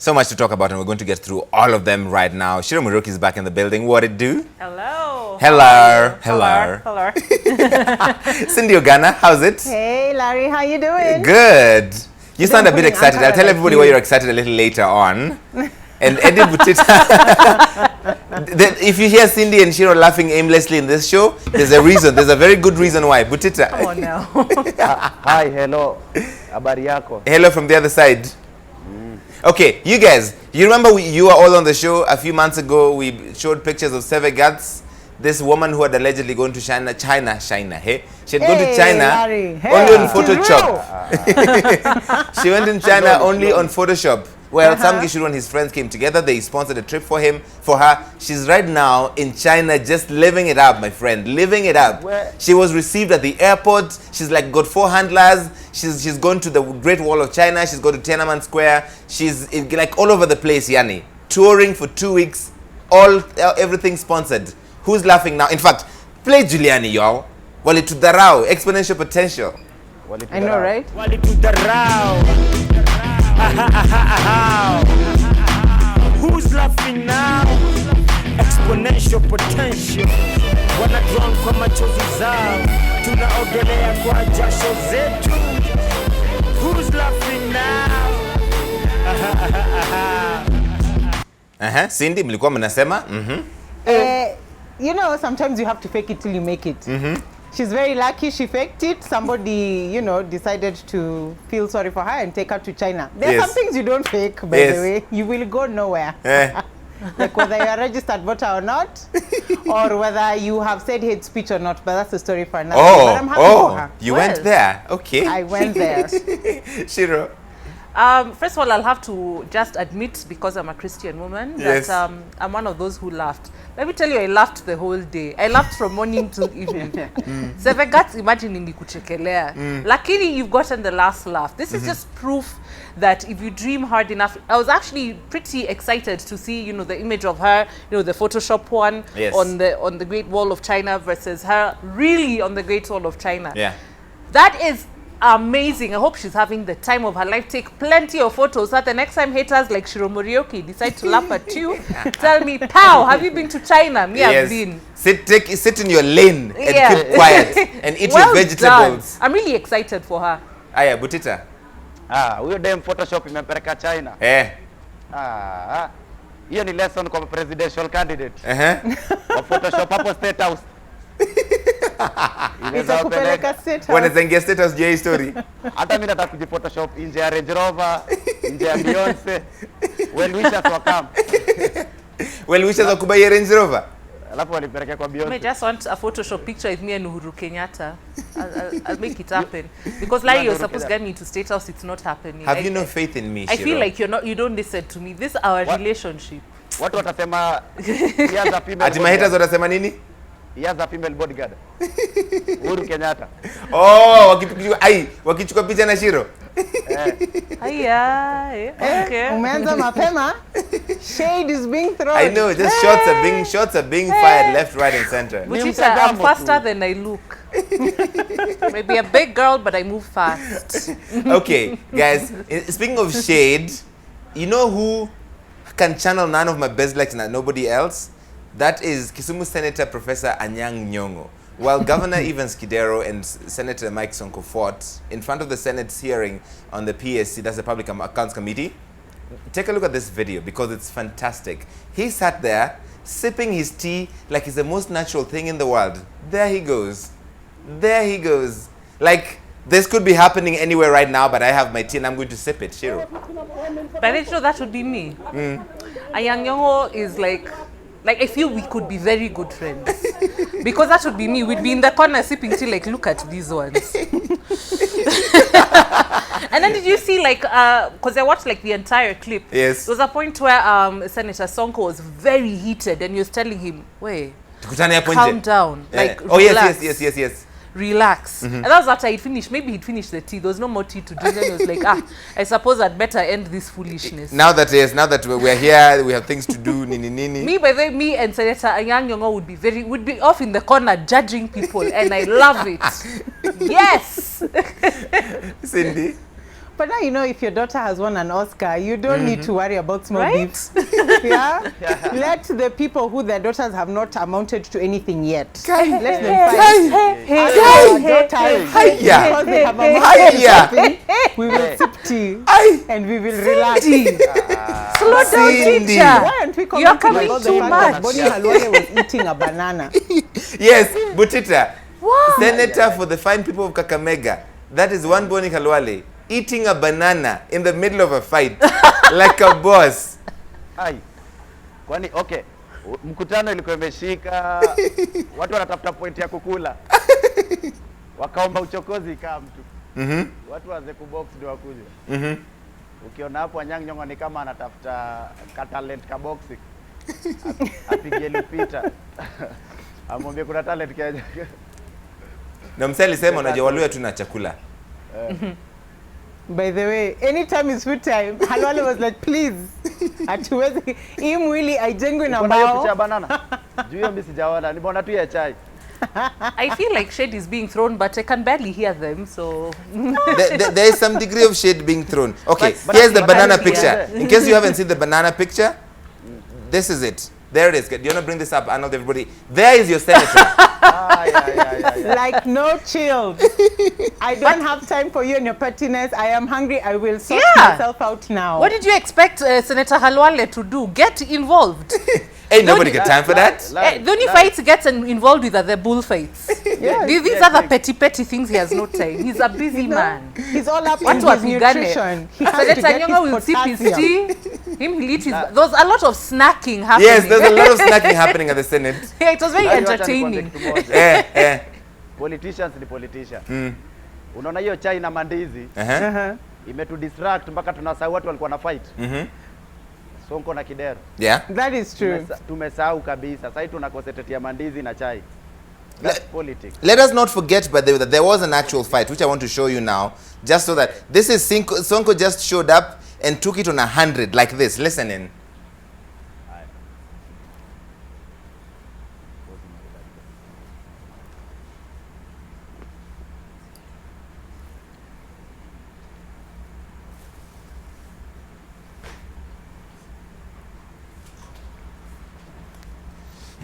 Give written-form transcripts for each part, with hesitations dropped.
So much to talk about, and we're going to get through all of them right now. Ciru Muriuki is back in the building. What it do? Hello. Hello. Hello. Hello. Cindy Ogana, how's it? Hey, Larry, how you doing? Good. You sound a bit excited. I'll tell everybody why you're excited a little later on. And Eddie Butita. If you hear Cindy and Ciru laughing aimlessly in this show, there's a reason. There's a very good reason why. Butita. Oh no. Hi, hello. Habari yako? Hello from the other side. Okay, you guys, you remember you were all on the show a few months ago. We showed pictures of Seve Gats, this woman who had allegedly gone to China, hey? She had gone to China only on Photoshop. She went in China only on Photoshop. Well, Sam Gishuru and his friends came together. They sponsored a trip for her. She's right now in China just living it up, my friend. Living it up. Where? She was received at the airport. She's like got 4 handlers. She's gone to the Great Wall of China. She's gone to Tiananmen Square. She's like all over the place, Yani. Touring for 2 weeks. Everything sponsored. Who's laughing now? In fact, play Giuliani, y'all. Wali to the Rao. Exponential potential. I know, right? Wali to the Rao. Who's laughing now? Exponential potential. Wana drown kwa machozi zao. Tunaogelea kwa jasho zetu. Who's laughing now? Cindy, mlikuwa mnasema? You know, sometimes you have to fake it till you make it. She's very lucky she faked it. Somebody, you know, decided to feel sorry for her and take her to China. There are some things you don't fake, by the way. You will go nowhere. Like whether you are a registered voter or not, or whether you have said hate speech or not, but that's a story for another day. But I'm happy for her. You went there. Okay. I went there. Ciru. First of all, I'll have to just admit, because I'm a Christian woman, that I'm one of those who laughed. Let me tell you, I laughed the whole day. I laughed from morning to evening. Seve Gats, imagine nilikuchekelea. Lakini you've gotten the last laugh. This is just proof that if you dream hard enough, I was actually pretty excited to see, you know, the image of her, you know, the Photoshop one on the Great Wall of China versus her really on the Great Wall of China. Yeah. That is amazing. I hope she's having the time of her life. Take plenty of photos so that the next time haters like Ciru Muriuki decide to laugh at you, tell me, "Pow, have you been to China?" Me, I've been. Sit in your lane and keep quiet and eat your vegetables. Done. I'm really excited for her. Aya, Butita. Huyo dem Photoshop imempeleka China. Hiyo ni lesson kwa presidential candidate. Wa Photoshop hapo State House. Itakupeleka State House. Wanazengia State House juu ya story. Hata mimi nataka kujiphotoshop nje ya Range Rover, nje ya Beyonce. Well wishers wa camp. Well wishers wa kubai Range Rover. Alafu walipeleka kwa Beyonce. I just want a Photoshop picture with me and Uhuru Kenyatta. I'll make it happen. Because like you're supposed to get me to State House, it's not happening. Have you no faith in me, I Ciru? feel like you don't listen to me. This is our relationship. Watu watasema he has a female. Ati haters watasema nini? He has a female bodyguard. Uhuru Kenyatta. Wakichukua picha na Ciru. Okay. Umeanza mapema. Shade is being thrown. I know, just shots are being fired left, right and center. Butita, I'm faster than I look. Maybe a big girl, but I move fast. Okay, guys, speaking of shade, you know who can channel none of my best likes and nobody else? That is Kisumu Senator Professor Anyang' Nyong'o. While Governor Evans Kidero and Senator Mike Sonko fought in front of the Senate's hearing on the PSC, that's the Public Accounts Committee, take a look at this video because it's fantastic. He sat there sipping his tea like it's the most natural thing in the world. There he goes. There he goes. Like, this could be happening anywhere right now, but I have my tea and I'm going to sip it. Ciru. But I didn't know that would be me. Anyang' Nyong'o is like I feel we could be very good friends. Because that would be me. We'd be in the corner sipping tea like, look at these ones. And then did you see like, because I watched like the entire clip. Yes. There was a point where Senator Sonko was very heated and he was telling him, wait, calm down. Like, oh, yes. Relax. And that was after he'd finished. Maybe he'd finished the tea. There was no more tea to drink. Then he was like, I suppose I'd better end this foolishness. Now that we're here, we have things to do. Nini. Me, by the way, me and Senator Anyang' Nyong'o would be off in the corner judging people, and I love it. Yes. Cindy. But now you know if your daughter has won an Oscar, you don't need to worry about small Right? gifts. Yeah? Let the people who their daughters have not amounted to anything yet. Let them fight. Because they have amounted to something, we will sip tea and we will relax. Slow down, Cindy. teacher. Why aren't we You're commenting coming about the too fact much. that Bonnie Halwale was eating a banana? Yes, Butita. Wow. Senator for the fine people of Kakamega. That is one Boni Halwale eating a banana in the middle of a fight like a boss. Ai. Kwani okay. Mkutano ilikuwa imeshika. Watu wanatafuta point ya kukula. Wakaomba uchokozi kama mtu. Watu waanze kubox ndio wakuje. Ukiona hapo Anyang' Nyong'o ni kama anatafuta ka talent ka boxing. Apige Lupita. Amwambie kuna talent Kenya. Na msali sema unajua Waluya tuna chakula. By the way, anytime is food time, Halwale was like, please, hatuwezi hii mwili haijengwi na Kuna hiyo mbao. picha ya banana. Juu hiyo mimi sijaona, nimeona tu ya chai. I feel like shade is being thrown, but I can barely hear them, so... There is some degree of shade being thrown. Okay, But here's the banana apparently, picture. In case you haven't seen the banana picture, this is it. There it is. Do you want to bring this up, Arnold, everybody? There is your senator. Yeah. Like, no, chill. I don't have time for you and your pettiness. I am hungry. I will sort Yeah. myself out now. What did you expect Senator Halwale to do? Get involved. Ain't nobody got time for that. The only fights he gets involved with are the bullfights. Yes. These are the petty things he has no time. He's a busy man. He's all up What in was his he gonna? nutrition. He has to Senator get Nyong'o will his sip his potassium. tea. Him, he'll eat his... There was a lot of snacking happening. Yes, there's a lot of snacking happening at the Senate. Yeah, it was very Yaani wacha entertaining. nikwambie kitu moja. Eh. Politicians ni politician. Unaona hiyo chai na mandizi imetu distract mpaka tunasahau watu walikuwa na fight. Sonko na Kidero. Yeah. That is true. Tumesahau kabisa. Sasa tuna concentrate ya mandizi na chai. That's politics. Let us not forget, by the way, that there was an actual fight, which I want to show you now, just so that this is Sonko just showed up and took it on 100 like this. Listen in.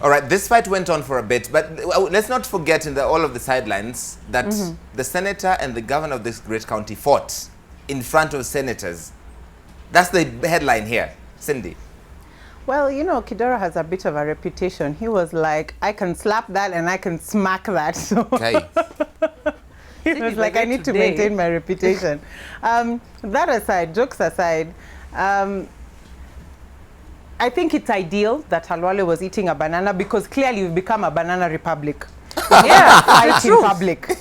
All right, this fight went on for a bit, but let's not forget in all of the sidelines that the senator and the governor of this great county fought in front of senators. That's the headline here. Cindy. Well, you know, Kidero has a bit of a reputation. He was like, I can slap that and I can smack that. So Okay. he was like, I need to maintain my reputation. That aside, jokes aside, I think it's ideal that Halwale was eating a banana because clearly we've become a banana republic. Yeah, Fight in public.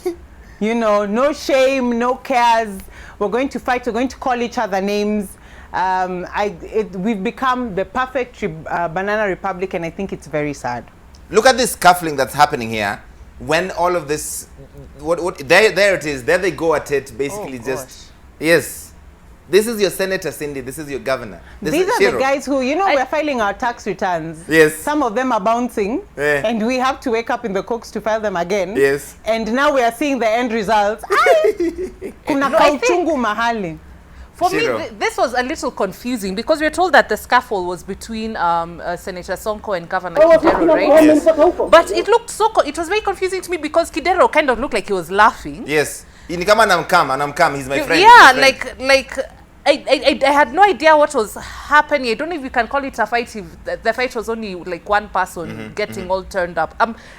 You know, no shame, no cares. We're going to fight. We're going to call each other names. We've become the perfect banana republic, and I think it's very sad. Look at this scuffling that's happening here. When all of this, there it is. There they go at it. Basically, yes. This is your senator, Cindy. This is your governor. These are Ciru. the guys who, you know, we're filing our tax returns. Yes. Some of them are bouncing, and we have to wake up in the cooks to file them again. Yes. And now we are seeing the end results. Kuna kauchungu mahali. For me, Ciru. this was a little confusing because we were told that the scuffle was between Senator Sonko and Governor Kidero, right? Yes. But it looked it was very confusing to me because Kidero kind of looked like he was laughing. Yes. Ni kama anamkam, he's my friend. Yeah, he's my friend. like I had no idea what was happening. I don't know if you can call it a fight if the fight was only like one person getting all turned up.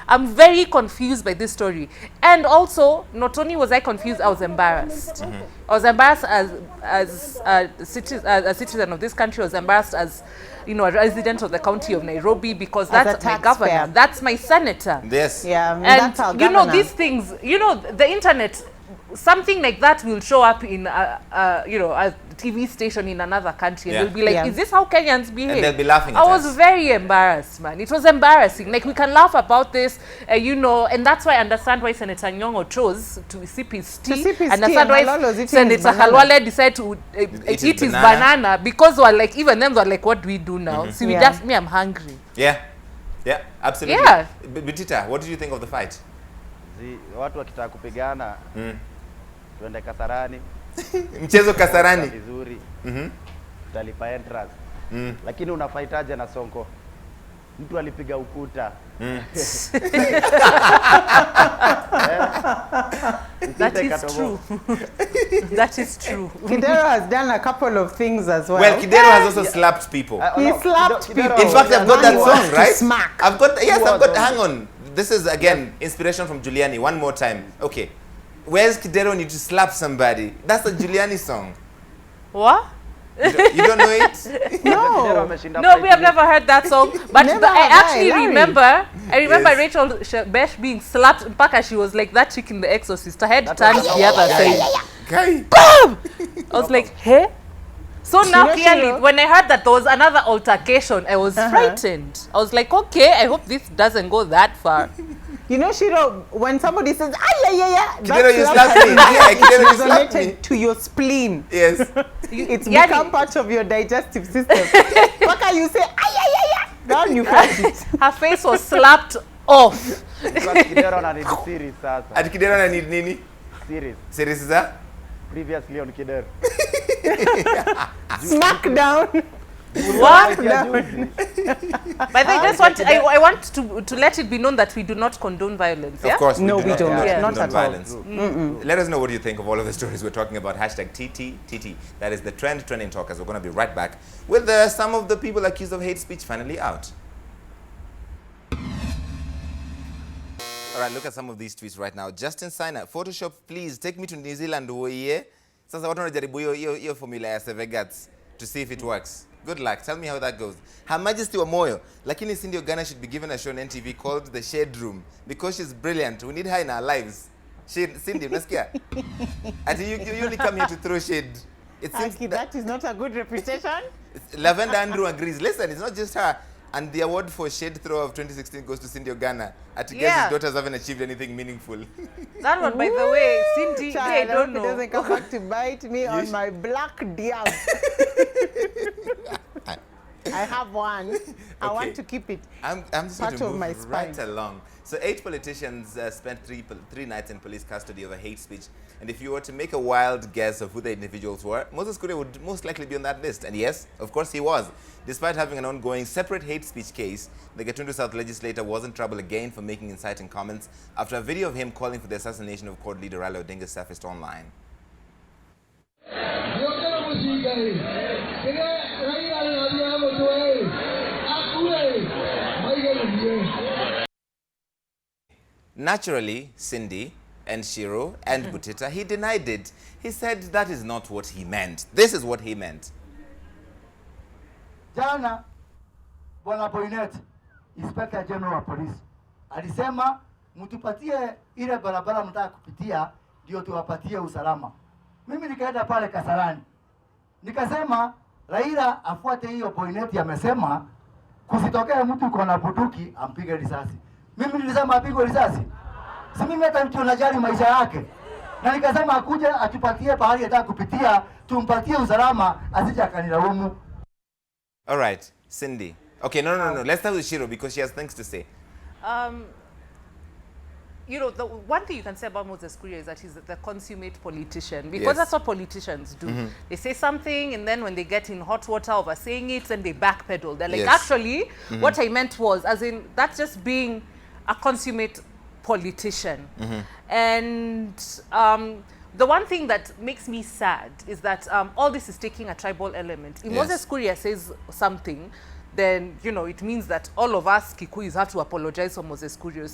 I'm very confused by this story. And also, not only was I confused, I was embarrassed. I was embarrassed as a citizen of this country. I was embarrassed as, you know, a resident of the county of Nairobi because that's my governor. That's my senator. Yes. Yeah, And that's our you know, governor. these things, you know, the internet, something like that will show up in you know, a TV station in another country, and we'll be like, is this how Kenyans behave? And they'll be laughing at I was us. very embarrassed, man. It was embarrassing. Like, we can laugh about this, you know, and that's why I understand why Senator Nyong'o chose to sip his tea. Understand why Senator Halwale decided to eat his banana, because we're like, even them were like, what do we do now? See, I'm hungry. Yeah, absolutely. Yeah. Butita, what did you think of the fight? Watu wakitaka kupigana tuende Kasarani. Mchezo Kasarani. Vizuri. Utalipa entrance. Lakini unafaitaje na Sonko? Mtu alipiga ukuta. That is true. That is true. Kidero has done a couple of things as well. Well, Kidero has also slapped people. He slapped people. In fact, I've got that song, right? Smack. I've got, hang on. This is, again, inspiration from Giuliani. One more time. Okay. Where's Kidero need to slap somebody? That's a Giuliani song. What? You don't know it? No. No, we have never heard that song. But Never I actually Larry. remember. I remember Yes. Rachel Besh being slapped. Mpaka she was like that chick in The Exorcist. Her head turned the other side. Guy. I was like, hey? So now Shiro, clearly, Shiro. when I heard that there was another altercation, I was frightened. I was like, okay, I hope this doesn't go that far. You know, Shiro, when somebody says, Kidero, you slapped me. Yeah, Kidero, you slapped me. to your spleen. Yes. It's Yani- become part of your digestive system. Waka, you say, now you felt it. Her face was slapped off. Kidero na need series sasa. Ati Kidero na need nini? Series. Series za? Previously on Kidero. Smackdown. What? Juzi. But I just want, I want to let it be known that we do not condone violence. Yeah? Of course, No, we do we don't. not Yeah. Not condone at all. violence. Let us know what you think of all of the stories we're talking about. Hashtag TTTT. That is the trending talkers. We're going to be right back with some of the people accused of hate speech finally out. All right, look at some of these tweets right now. Justin Sina, Photoshop, please take me to New Zealand. Sasa watu wanajaribu hiyo formula ya Seve Gats to see if it works. Good luck. Tell me how that goes. Her Majesty wa Moyo, lakini Cindy Ogana should be given a show on NTV called The Shade Room because she's brilliant. We need her in our lives. Cindy, unasikia? Ati you only come here to throw shade. It seems That is not a good reputation. Lavender Andrew agrees. Listen, it's not just her. And the award for shade thrower of 2016 goes to Cindy Ogana. At guess Yeah. his daughters haven't achieved anything meaningful. That one, by the way, Cindy, Child, I I don't hope it doesn't know. come back to bite me on my black diab. I have one. I Okay. want to keep it. I'm just Part going to of move my right spine. along. So 8 politicians spent three nights in police custody over hate speech. And if you were to make a wild guess of who the individuals were, Moses Kuria would most likely be on that list. And yes, of course he was. Despite having an ongoing separate hate speech case, the Gatundu South legislator was in trouble again for making inciting comments after a video of him calling for the assassination of court leader Raila Odinga surfaced online. Naturally, Cindy and Ciru and Butita, he denied it. He said that is not what he meant. This is what he meant. Jana Bwana Boynet, Inspector General wa Police, alisema mtupatie ile barabara mtaka kupitia ndio tuwapatie usalama. Mimi nikaenda pale Kasarani. Nikasema Raila afuate hiyo Boynet amesema kusitokea mtu uko na bunduki ampige risasi. Mimi nilisema apigwe risasi. Si mimi hata tunajali maisha yake. Na nikasema akuje atupatie pahali ataka kupitia tumpatie usalama asije akanilaumu. All right, Cindy. Okay, no. Let's start with Ciru because she has things to say. You know, the one thing you can say about Moses Kuria is that he's the consummate politician, because Yes. that's what politicians do. They say something, and then when they get in hot water over saying it, then they backpedal. They're like, Yes. actually, what I meant was, as in, that's just being a consummate politician. And the one thing that makes me sad is that all this is taking a tribal element. If Yes. Moses Kuria says something, then, you know, it means that all of us Kikuyus have to apologize for Moses Kuria's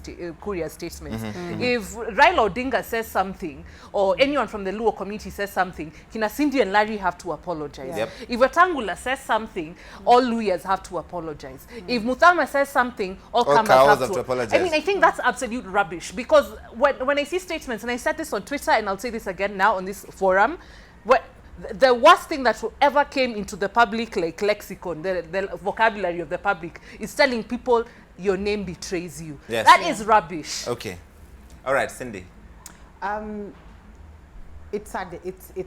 statements. If Raila Odinga says something, or anyone from the Luo community says something, Kina Cindy and Larry have to apologize. Yep. If Wetangula says something, all Luyas have to apologize. If Muthama says something, all Kambas Kawas have to apologize. I mean, I think that's absolute rubbish, because when I see statements, and I said this on Twitter, and I'll say this again now on this forum, the worst thing that ever came into the public, like lexicon, the vocabulary of the public, is telling people your name betrays you. Yes. That is rubbish. Okay. All right, Cindy. It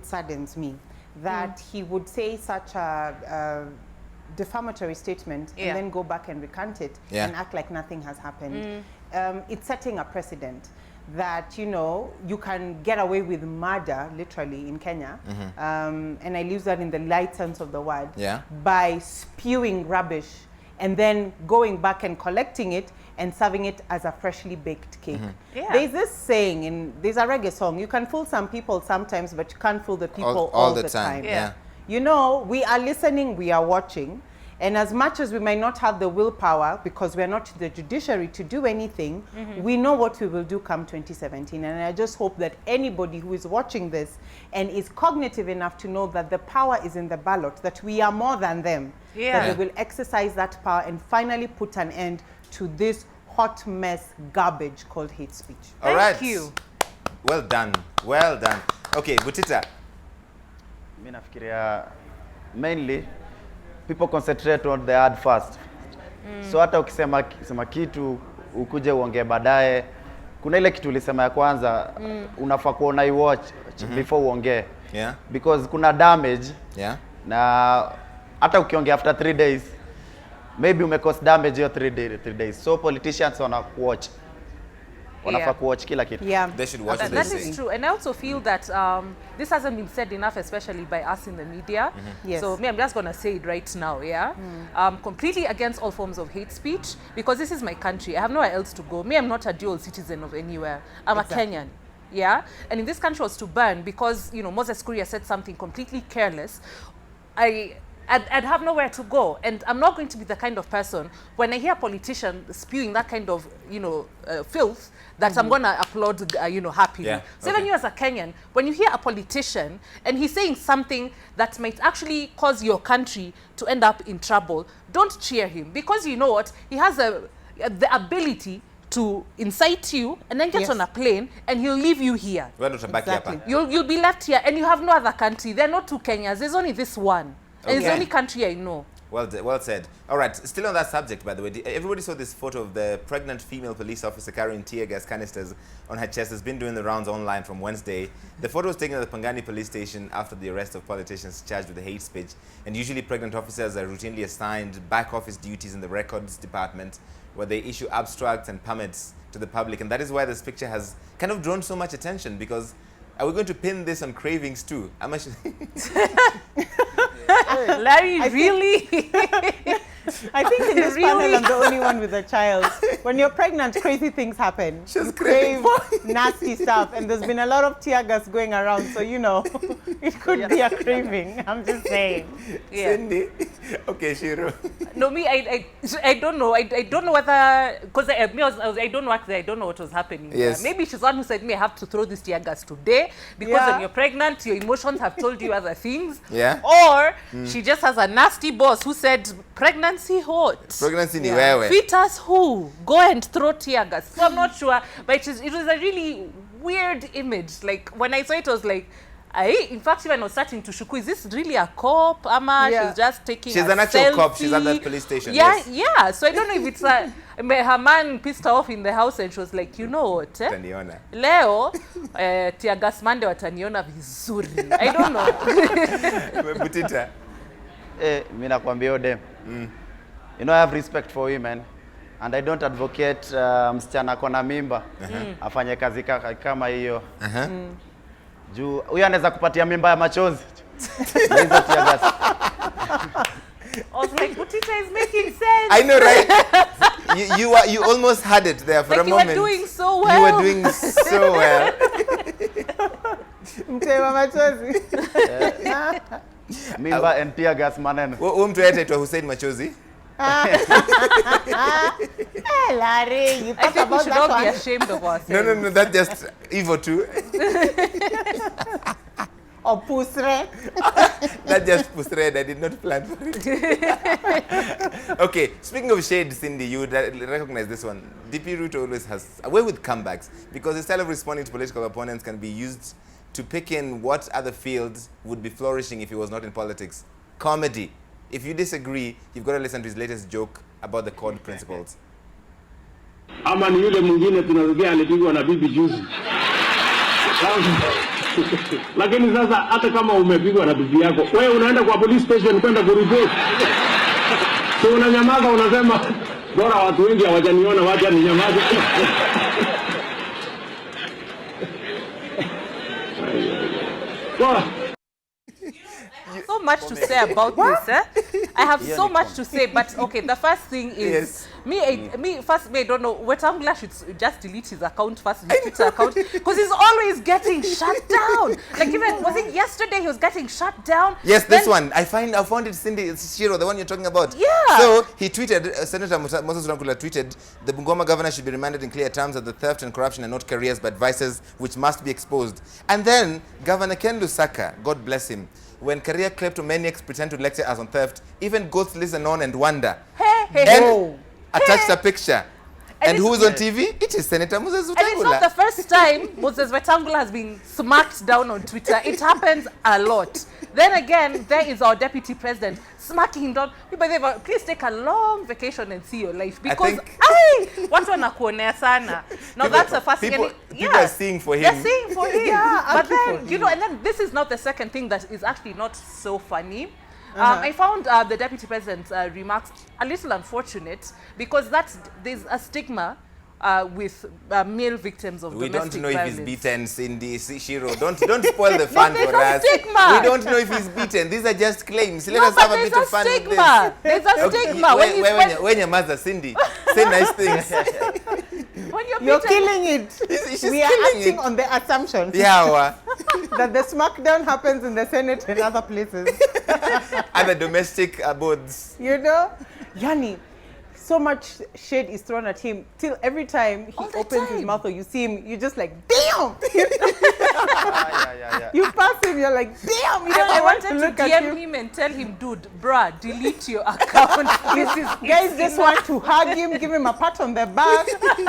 saddens me that he would say such a defamatory statement Yeah. and then go back and recant it Yeah. and act like nothing has happened. It's setting a precedent that, you know, you can get away with murder, literally, in Kenya. And I use that in the light sense of the word. Yeah. By spewing rubbish and then going back and collecting it and serving it as a freshly baked cake. Yeah. There's this saying, there's a reggae song, you can fool some people sometimes, but you can't fool the people all the time. Yeah. You know, we are listening, we are watching. And as much as we might not have the willpower, because we're not the judiciary to do anything, we know what we will do come 2017. And I just hope that anybody who is watching this and is cognitive enough to know that the power is in the ballot, that we are more than them, that they will exercise that power and finally put an end to this hot mess garbage called hate speech. All right. Thank you. Well done. Well done. Okay, Butita. Mimi nafikiria mainly people concentrate on the ad first. So hata ukisema kitu ukuje uongee baadaye, kuna ile kitu ulisema ya kwanza unafaa kuona you watch before uongee. Yeah. Because kuna damage. Yeah. Na hata ukiongea after 3 days maybe umecause damage hiyo 3 days. So politicians wana watch. Wanafaa kuwatch kila kitu. Yeah. They should watch what That they say. is true. And I also feel that this hasn't been said enough, especially by us in the media. Yes. So I'm just going to say it right now, yeah? Completely against all forms of hate speech, because this is my country. I have nowhere else to go. I'm not a dual citizen of anywhere. I'm a Kenyan. Yeah? And if this country was to burn because, you know, Moses Kuria said something completely careless, I'd have nowhere to go. And I'm not going to be the kind of person, when I hear a politician spewing that kind of, you know, filth, that I'm going to applaud, you know, happily. Yeah. So even you as a Kenyan, when you hear a politician and he's saying something that might actually cause your country to end up in trouble, don't cheer him. Because you know what? He has the ability to incite you and then get on a plane and he'll leave you here. Exactly. You'll be left here and you have no other country. There are not 2 Kenyas. There's only this one. And it's the only country I know. Well said. All right, still on that subject, by the way, everybody saw this photo of the pregnant female police officer carrying tear gas canisters on her chest. It's been doing the rounds online from Wednesday. The photo was taken at the Pangani police station after the arrest of politicians charged with hate speech. And usually pregnant officers are routinely assigned back office duties in the records department, where they issue abstracts and permits to the public. And that is why this picture has kind of drawn so much attention, because are we going to pin this on cravings too? Larry, really? I think in this panel, I'm the only one with a child. When you're pregnant, crazy things happen. She's crave nasty stuff, and there's been a lot of tear gas going around, so you know, it could be a craving. I'm just saying. Yeah. Cindy. Okay, Ciru. No, me, I don't know. I don't know whether, because I don't know actually, I don't know what was happening. Yes. Maybe she's one who said, me, I have to throw this tear gas today, because when you're pregnant, your emotions have told you other things. Yeah. Or she just has a nasty boss who said, pregnancy hot. Pregnancy ni wewe. Fetus who? Go and throw tear gas. So I'm not sure, but it was a really weird image. Like, when I saw it, I was like, in fact, even I was starting to shuku, is this really a cop? Ama, she's just taking She's a an actual selfie. cop. She's at that police station. Yeah, Yes. yeah. So I don't know if it's her man pissed her off in the house and she was like, you know what? Taniona. Leo, tear gas Monday wataniona vizuri. I don't know. Butita. Mimi nakwambia dem. You know, I have respect for women and I don't advocate msichana kona mimba afanye kazi kama hiyo. Juu huyu anaweza kupatia mimba ya machozi. Hizo tear gas. I was like, Butita is making sense. I know, right? You almost had it there for like a moment. You were doing so well. You were doing so well. Mtema machozi. Mimba and tear gas maneno. Huyo mtu anaitwa Hussein Machozi. Larry, you I talk think we about should that all be one. ashamed of ourselves. No, that's just evil too. Or pusre. That just was red. I did not plan for it. Okay, speaking of shade, Cindy, you would recognize this one. DP Root always has a way with comebacks, because the style of responding to political opponents can be used to pick in what other fields would be flourishing if he was not in politics. Comedy. If you disagree, you've got to listen to his latest joke about the code principles. Ama ni yule mwingine tunasikia alipigwa na bibi juzi. Lakini sasa hata kama umepigwa na bibi yako, wewe unaenda kwa police station kwenda kuripoti. So unanyamaza, unasema bora watu wengi hawajaniona, wacha ninyamaze. So much to say about this, eh? I have so much to say, but okay, the first thing is me first, I don't know, Wetangula should just delete his account first, his Twitter account, because he's always getting shut down. Like even, was it yesterday he was getting shut down? Yes, this one. I found it, Cindy, it's Ciru, the one you're talking about. Yeah. So he tweeted, Senator Moses Wetangula tweeted, the Bungoma governor should be reminded in clear terms that the theft and corruption are not careers but vices which must be exposed. And then Governor Ken Lusaka, God bless him, when career kleptomaniacs pretend to lecture us on theft, even ghosts listen on and wonder. And attached a picture. And who's on TV? It is Senator Moses Wetangula. And it's not the first time Moses Wetangula has been smacked down on Twitter. It happens a lot. Then again, there is our deputy president smacking him down. Please take a long vacation and see your life. Because, watu wanakuonea sana. Now that's the first thing. People are seeing for him. They're seeing for him. But then, you know, and then this is not the second thing that is actually not so funny. I found the deputy president's remarks a little unfortunate because there's a stigma with male victims of domestic violence. We don't know if he's beaten, Cindy, Ciru. Don't spoil the fun for us. Stigma. We don't know if he's beaten. These are just claims. Let us have a bit of fun with this. There's a stigma. When your mother, Cindy, say nice things. When you're killing it. We are acting on the assumption that the smackdown happens in the Senate and other places. Other domestic abodes. You know? Yani, so much shade is thrown at him till every time he opens his mouth or you see him, you're just like, damn! You pass him, you're like, damn! You I wanted to DM him and tell him, dude, bruh, delete your account. Guys just want to hug him, give him a pat on the back,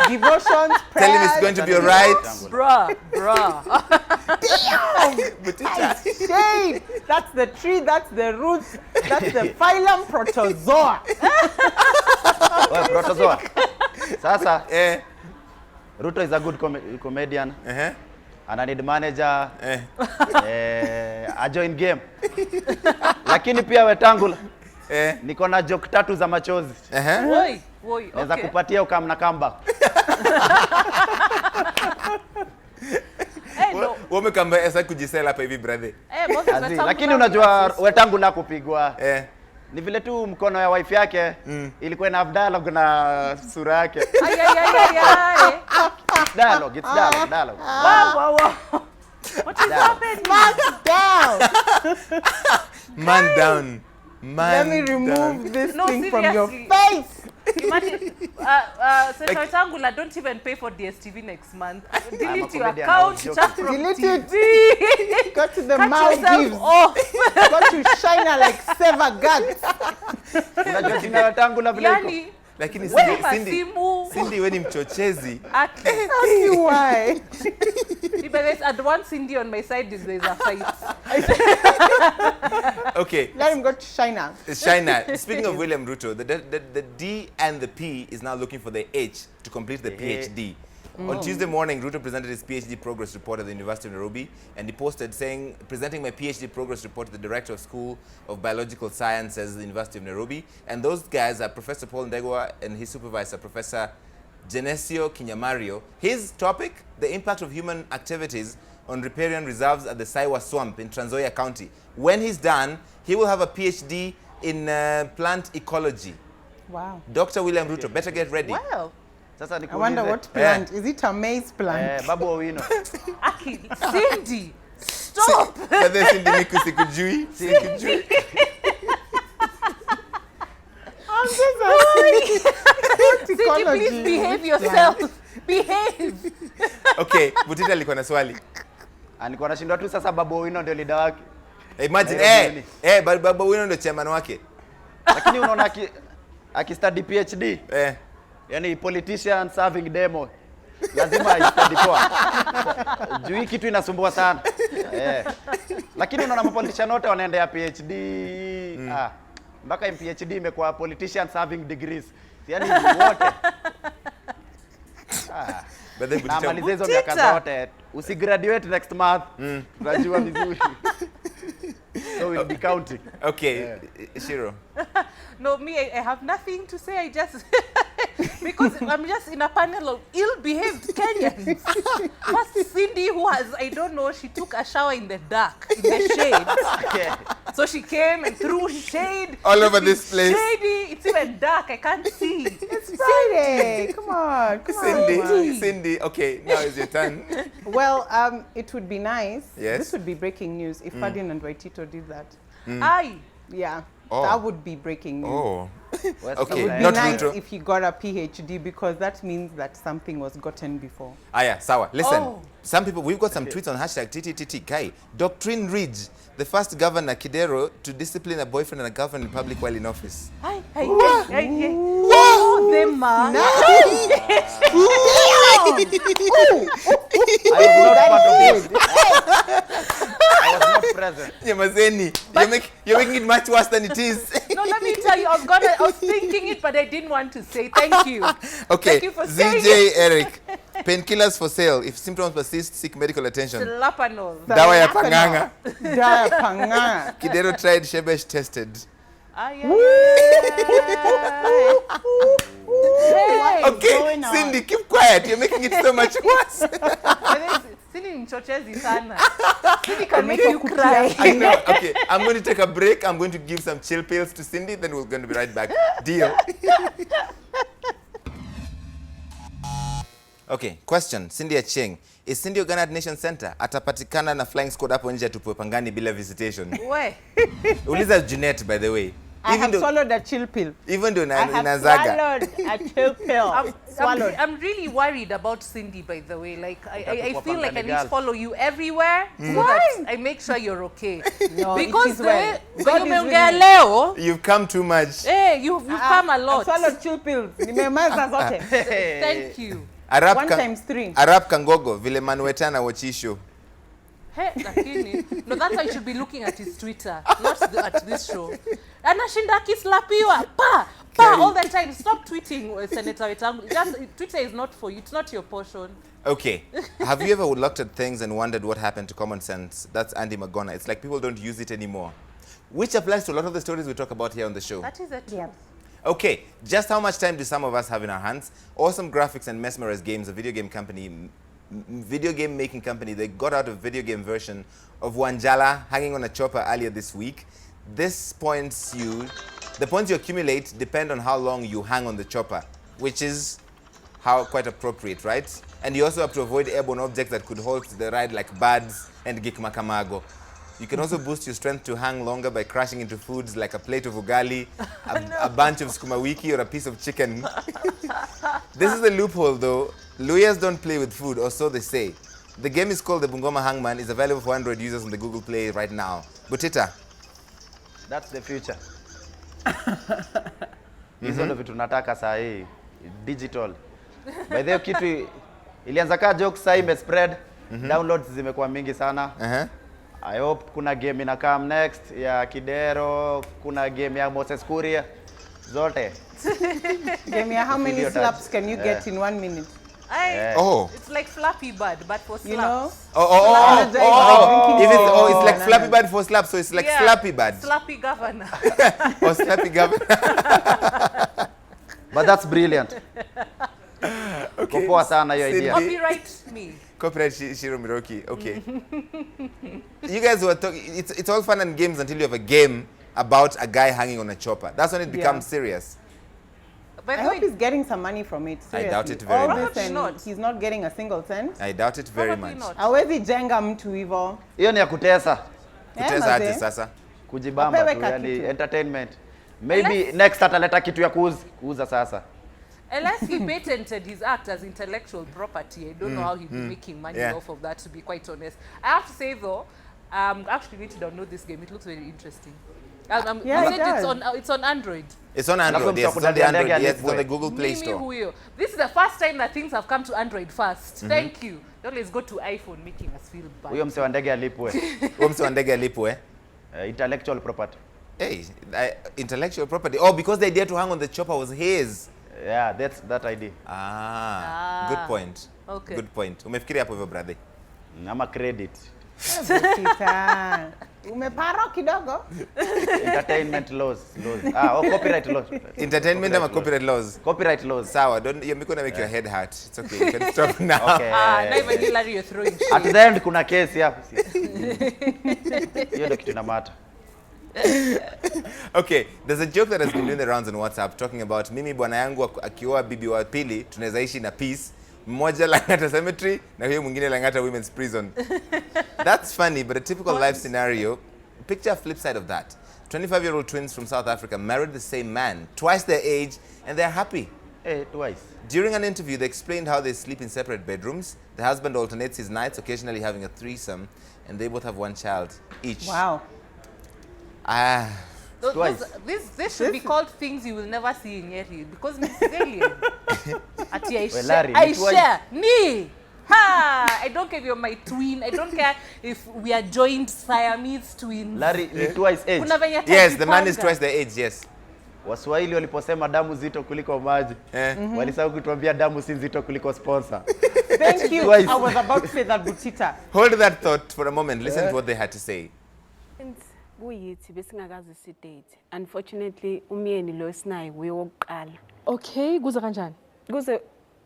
devotions, prayers. Tell him it's going to be alright. Bruh. Damn! Shade! That's the tree, that's the roots, that's the phylum Protozoa. Protozoa. Sasa, Ruto is a good comedian. And I need manager. A join game. Lakini pia Wetangula. Niko na joke 3 za machozi. Woi, naweza kupatia ukamna comeback. Wamekamba esa kujisela hapa hivi brother. Lakini unajua Wetangula kupigwa. Ni vile tu mkono ya wife yake ilikuwa na dialogue na sura yake. It's dialogue. Wow. What is happening? Man down. Let me remove this thing from your face. Imagine, Senator Wetangula, don't even pay for DSTV next month. Delete your account. Delete it. Go to the Maldives. Go to China like Seve Gats. Unajua jina Wetangula vile iko. Lakini Cindy wewe ni mchochezi. Why? There's at one Cindy on my side there's a fight. Okay. Let him go to China. China. Speaking of William Ruto, the D and the P is now looking for the H to complete the PhD. On Tuesday morning, Ruto presented his PhD progress report at the University of Nairobi, and he posted saying, presenting my PhD progress report to the Director of School of Biological Sciences at the University of Nairobi. And those guys are Professor Paul Ndegwa and his supervisor, Professor Genesio Kinyamario. His topic, the impact of human activities on riparian reserves at the Saiwa Swamp in Trans Nzoia County. When he's done, he will have a PhD in plant ecology. Wow. Dr. William Ruto, better get ready. Wow. I wonder what plant. Is it a maize plant? Babu Owino. Cindy, stop. Cindy miku sikujui. I'm so sorry. Cindy, please behave yourself. Behave. Okay, Butita alikuwa na swali. Alikuwa anashindwa tu sasa Babu Owino ndio leader wake. Imagine Babu Owino ndio chairman wake. Lakini unaona aki-study PhD. Yani politician serving demo. Lazima study kwa. Juu hii kitu inasumbua sana. Lakini unaona mapolitician wote wanaendea PhD. Mpaka PhD imekuwa politician serving degrees. Yani wote. Na maliza hizo miaka zote. Usigraduate next month. Tunajua vizuri. So we'll be counting. Okay, Ciru. No, me, I have nothing to say. I just Because I'm just in a panel of ill-behaved Kenyans. First, Cindy, who has, I don't know, she took a shower in the dark, in the shade. Okay. So she came and threw shade. All over this place. Shady. It's even dark. I can't see. It's Friday. Come on. Cindy, okay, now is your turn. Well, it would be nice. Yes. This would be breaking news if Ferdinand Waitito did that. Aye. Yeah. Oh. That would be breaking news. Oh. West Okay, It would be not nice retro. if he got a PhD because that means that something was gotten before. Yeah, sawa. Listen, Oh. some people, we've got some tweets on hashtag TTTT. Kai, Doctrine Ridge, the first governor, Kidero, to discipline a boyfriend and a girlfriend in public while in office. Aye. Oh, them man. I was not present. Yamazeni, you're making it much worse than it is. No, let me tell you, I was thinking it, but I didn't want to say. Thank you. Okay, Thank you for saying ZJ Eric, painkillers for sale. If symptoms persist, seek medical attention. Slapanol. Dawa ya panganga. Dawa ya panganga. Kidero tried, Shebesh tested. Aye. Okay, going on? Cindy, keep quiet. You're making it so much worse. Cindy nichochezi sana. Cindy can make you cry. I know. Okay, I'm going to take a break. I'm going to give some chill pills to Cindy, then we're going to be right back. Deal. Okay, question. Cindy Acheng. Is Cindy Ogana at Nation Center? Atapatikana na flying squad hapo nje tupo pangani bila visitation. Where? Uliza Jeanette, by the way. I have swallowed a chill pill. Even though I have inazaga. swallowed a chill pill. Swallowed. I'm really worried about Cindy, by the way. Like, I Utakuwa feel like I pangani need to girl. follow you everywhere so Why? that I make sure you're okay. No, it Because is the well. way God is umeongea with me. leo, You've come too much. hey, you've come a I've lot. swallowed chill pills. Nimemeza zote. Thank you. Arab 1 times 3. Arab Kangogo, vile manuetana wachisho. Hey, lakini, no, that's why you should be looking at his Twitter, not at this show. Anashinda akislapiwa, pa, all the time. Stop tweeting, Senator Wetangu. Just, Twitter is not for you. It's not your portion. Okay. Have you ever looked at things and wondered what happened to common sense? That's Andy Magona. It's like people don't use it anymore. Which applies to a lot of the stories we talk about here on the show. That is it. Yeah. Okay, just how much time do some of us have in our hands? Awesome Graphics and Mesmerize Games, a video game making company, they got out a video game version of Wanjala hanging on a chopper earlier this week. The points you accumulate depend on how long you hang on the chopper, which is quite appropriate, right? And you also have to avoid airborne objects that could halt the ride like birds and gikmakamago. You can also boost your strength to hang longer by crashing into foods like a plate of ugali, a bunch of sukuma wiki, or a piece of chicken. This is the loophole though. Lawyers don't play with food, or so they say. The game is called the Bungoma Hangman. It's available for Android users on the Google Play right now. Butita. That's the future. Hizo ndo vitu nataka saa hii. Digital. By the way, kitu ilianza kaa joke saa hii imespread. Downloads zimekuwa mingi sana. I hope kuna game ina come next ya Kidero, kuna game ya Moses Kuria. Zote. Game ya how many Video slaps touch. can you get in 1 minute? Oh. It's like Flappy Bird, but for slaps. You know? It's like Flappy Bird for slaps, so it's like Slappy Bird. Slappy Governor. Or Slappy Governor. But that's brilliant. Okay. Poa sana hiyo idea. Copyright me. Copyright Ciru Muriuki. Okay. You guys were talking, it's all fun and games until you have a game about a guy hanging on a chopper. That's when it becomes serious. By I the hope way, he's getting some money from it. I Seriously. doubt it very All much. this Probably and not. he's not getting a single cent. I doubt it very probably much. not. Hawezi jenga mtu hivyo. Hiyo ni ya kutesa, Kuteza aje sasa. kujibamba Apewe tu, ka yani kitu. entertainment. Maybe next ataleta kitu ya kuuza sasa. Unless he patented his act as intellectual property, I don't know how he'd be making money off of that, to be quite honest. I have to say though, actually need to download this game. It looks very interesting. Yeah, you it said does. it's on Android. It's on Android, yes. It's on the Android, yes. It's on the Google Play Mimi Store. huyo. This is the first time that things have come to Android first. Thank you. Don't let's go to iPhone making us feel bad. Huyo mse wa ndege alipwe. Mse wa ndege alipo, Intellectual property. Hey, intellectual property. Oh, because the idea to hang on the chopper was his. Yeah, that's that idea. Good point. Okay. Good point. Umefikiri hapo hivyo brother? Ama credit. Butita. Umeparo kidogo? Entertainment laws. Copyright laws. Entertainment and copyright laws. Copyright laws. Sawa, you're gonna make your head hurt. It's okay. You can stop now. Okay. Now even Larry, you're throwing shit. At the end kuna kesi hapo. Hiyo ndio kitu inamata. Okay, there's a joke that has been doing the rounds on WhatsApp talking about mimi bwana yangu akioa bibi wa pili tunaweza ishi na peace. Mmoja Langata Cemetery na huyo mwingine Langata Women's Prison. That's funny, but a typical life scenario. Picture a flip side of that. 25-year-old twins from South Africa married the same man, twice their age, and they're happy. Hey, twice. During an interview, they explained how they sleep in separate bedrooms. The husband alternates his nights, occasionally having a threesome, and they both have one child each. Wow. This should be called things you will never see in Yeri because Miss Alien. I share. Me. Ha! I don't care if you're my twin. I don't care if we are joined Siamese twins. Larry ni twice age. Yes, the man is twice the age, yes. Waswahili waliposema damu zito kuliko maji. Walisahau kutuambia damu si nzito kuliko sponsor. Thank you. I was about to say that, Butita. Hold that thought for a moment. Listen to what they had to say. Unfortunately, umyeni lo sinayi uyoqala. Okay, kuze kanjani? Kuze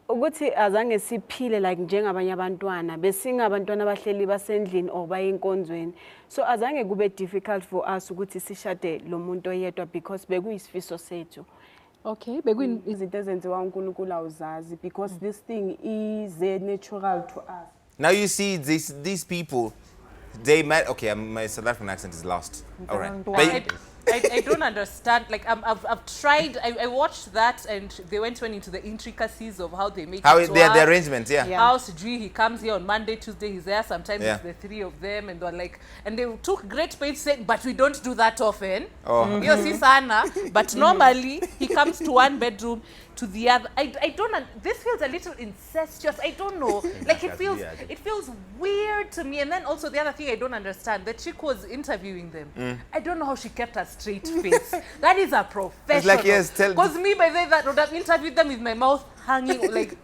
ukuthi azange siphile like njengabanye abantwana besinga abantwana abahleli basendlini or bayinkonzweni. So azange kube difficult for us ukuthi sishade lo muntu oyedwa because bekuyisifiso sethu. Okay, izinto ezenziwa uNkulunkulu awuzazi because this thing is natural to us. Now you see these people, they met. Okay, my South African accent is lost. All right. I don't understand. Like I've tried. I watched that, and they went into the intricacies of how they make the arrangements. Yeah. House G, he comes here on Monday, Tuesday he's there. Sometimes it's the three of them, and they're like, and they took great pains saying, but we don't do that often. Oh. You see, Sana. But normally he comes to one bedroom, to the other. I don't. This feels a little incestuous. I don't know. Like it feels weird to me. And then also the other thing I don't understand. The chick was interviewing them. I don't know how she kept her straight face. That is a professional. It's like, yes, because me by the way that would have interviewed them with my mouth hanging like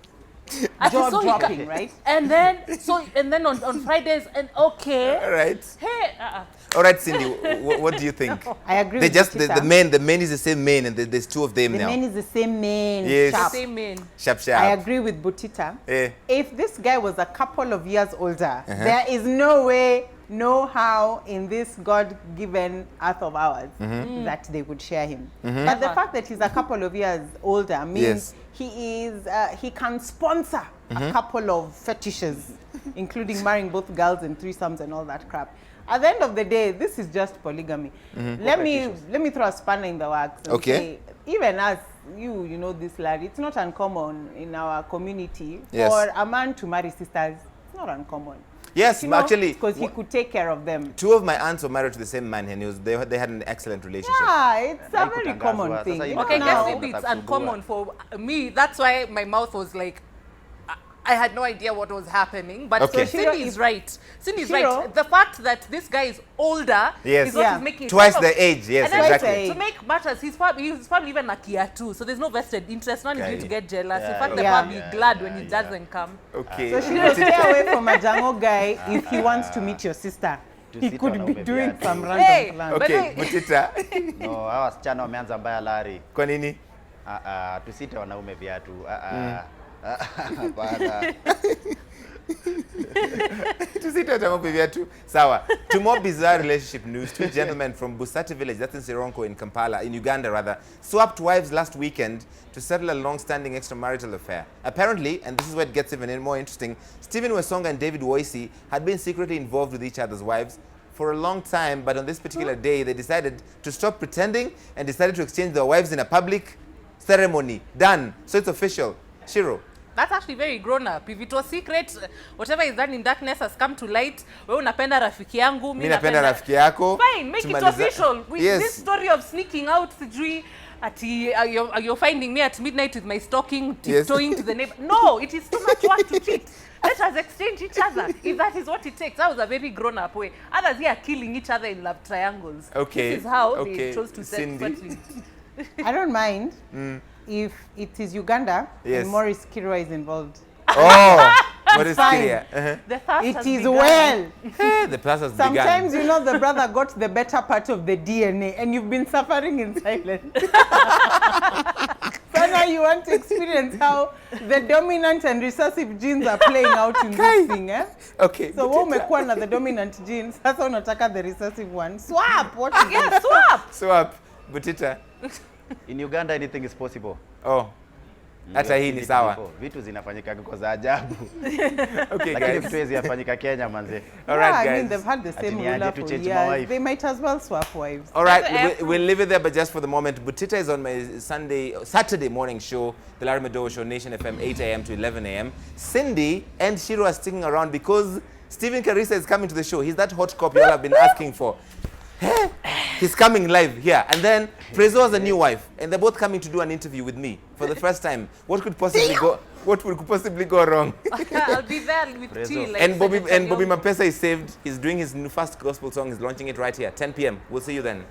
jaw dropping, right? And then on Fridays and okay. All right. Hey. All right, Cindy. What do you think? I agree. They with just Butita. the main is the same main, and there's two of them now. The main is the same main. Yes. Sharp. The same main. Sharp. I agree with Butita. Yeah. If this guy was a couple of years older, there is no way, no how in this God-given earth of ours that they would share him. But the fact that he's a couple of years older means he can sponsor a couple of fetishes, including marrying both girls and threesomes and all that crap. At the end of the day, this is just polygamy. Let me throw a spanner in the works. And say, even as you know this, Larry, it's not uncommon in our community for a man to marry sisters. It's not uncommon. Yes, actually, because he could take care of them. Two of my aunts were married to the same man, and they had an excellent relationship. Yeah, it's a very common thing. Okay, guess maybe it's uncommon for me. That's why my mouth was like, I had no idea what was happening. But so Cindy is right. Cindy's right. The fact that this guy is older is what is making it twice the age. Yes, and exactly. To make matters, he's probably even a Kia too. So there's no vested interest. None of you to get jealous. In fact, they're probably glad when he doesn't come. Okay. So she will stay away from a Jango guy if he wants to meet your sister. He could be doing some random plan. Okay, Butita. No, hawa wasichana wameanza mbaya Larry. Kwa nini? Tusite wanaume viatu. Sawa. To more bizarre relationship news, two gentlemen from Busati village, that's in Sironko in Kampala, in Uganda rather, swapped wives last weekend to settle a long-standing extramarital affair. Apparently, and this is where it gets even more interesting, Stephen Wesonga and David Woisi had been secretly involved with each other's wives for a long time, but on this particular day, they decided to stop pretending and decided to exchange their wives in a public ceremony. Done. So it's official. Ciru. That's actually very grown up. If it was secret, whatever is done in darkness has come to light. Wewe unapenda rafiki yangu, mimi napenda rafiki yako. Fine, make it official. With this story of sneaking out, sijui you're finding me at midnight with my stocking, tiptoeing to the neighbor. No, it is too much work to cheat. Let us exchange each other. If that is what it takes, that was a very grown-up way. Others here are killing each other in love triangles. Okay. This is how they chose to set separately. I don't mind if it is Uganda and Maurice Kirwa is involved. Oh, What is Fine. Kiria? The thirst It has is begun. well. The plus has Sometimes, begun. you know, the brother got the better part of the DNA and you've been suffering in silence. So now you want to experience how the dominant and recessive genes are playing out in this thing, eh? Okay. So wewe umekuwa na the dominant genes, sasa unataka the recessive one. Swap! What is Yeah, swap. Swap. Butita. In Uganda anything is possible. Oh. Hata hii ni sawa. Vitu zinafanyika kwa za ajabu. Okay, Lakini guys. vitu hizi yafanyika Kenya manze. All right, I guys. mean, they've had the same Ati ni aje ruler tu for change my years. wife. They might as well swap wives. All right, That's we'll leave it there, but just for the moment, Butita is on my Saturday morning show, the Larry Madowo Show, Nation FM, 8 a.m. to 11 a.m. Cindy and Ciru are sticking around because Stephen Carissa is coming to the show. He's that hot cop you all have been asking for. He's coming live here. And then Prezo has a new wife, and they're both coming to do an interview with me for the first time. What could possibly go wrong? I'll be there with tea. Like And Bobby Secretary Mapesa is saved. He's doing his new first gospel song. He's launching it right here, 10 p.m. We'll see you then.